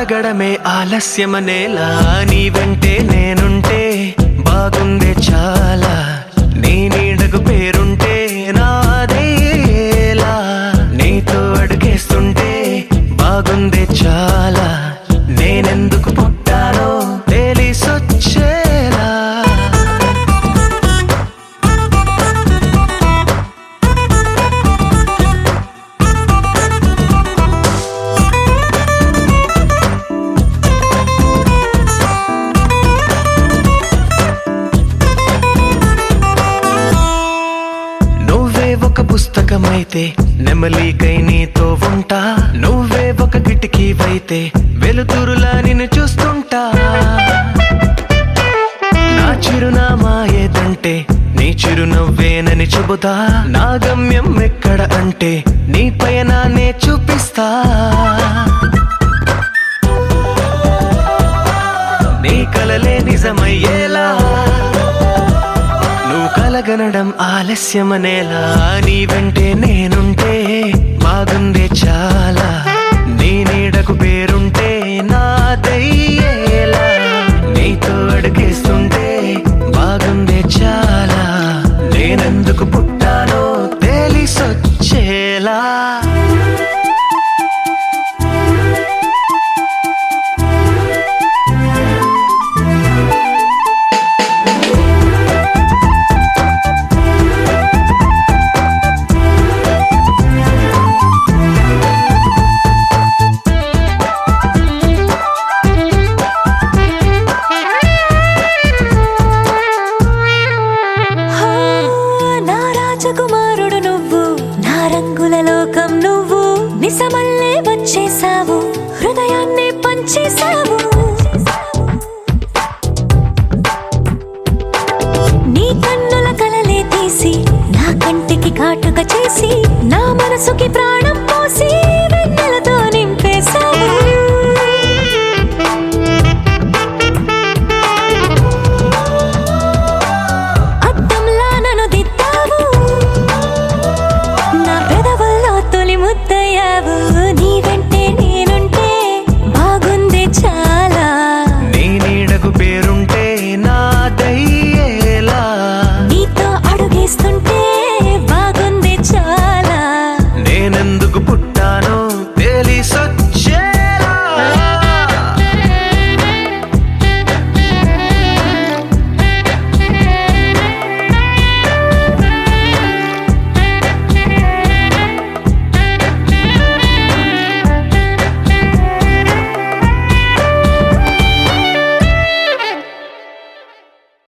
అడగడమే ఆలస్యమనేలా నీ వెంటే నేనుంటే బాగుందే చాలా నీ నీడకు పేరుంటే నాదేలా నీతో అడుగేస్తుంటే బాగుందే చాలా నేనెందుకు పుట్టానో తెలిసొచ్చేలా ఒక పుస్తకమైతే నెమలికై నీతో ఉంటా నువ్వే ఒక కిటికీవైతే వెలుతురులా నిన్ను చూస్తుంటా నా చిరునామా ఏదంటే నీ చిరునవ్వేనని చెబుతా నా గమ్యం ఎక్కడ అంటే నీ పయనాన్నే చూపిస్తా నీ కలలే నిజమయ్యేలా కలగనడం ఆలస్యమనేలా నీ వెంటే నేనుంటే బాగుందే చాలా నీ నీడకు పేరుంటే నాదయ్యేలా నీతో అడుగేస్తుంటే బాగుందే చాలా నేనెందుకు పుట్టానో తెలిసొచ్చేలా రాజకుమారుడు నువ్వు నా రంగుల లోకం నువ్వు నిజమల్లే వచ్చేసావు హృదయాన్ని పంచేసావు నీ కన్నుల కలలే తీసి నా కంటికి కాటుక చేసి నా మనసుకి ప్రాణం పోసి వెన్నెలతో నింపేసావు ముద్దయ్యావు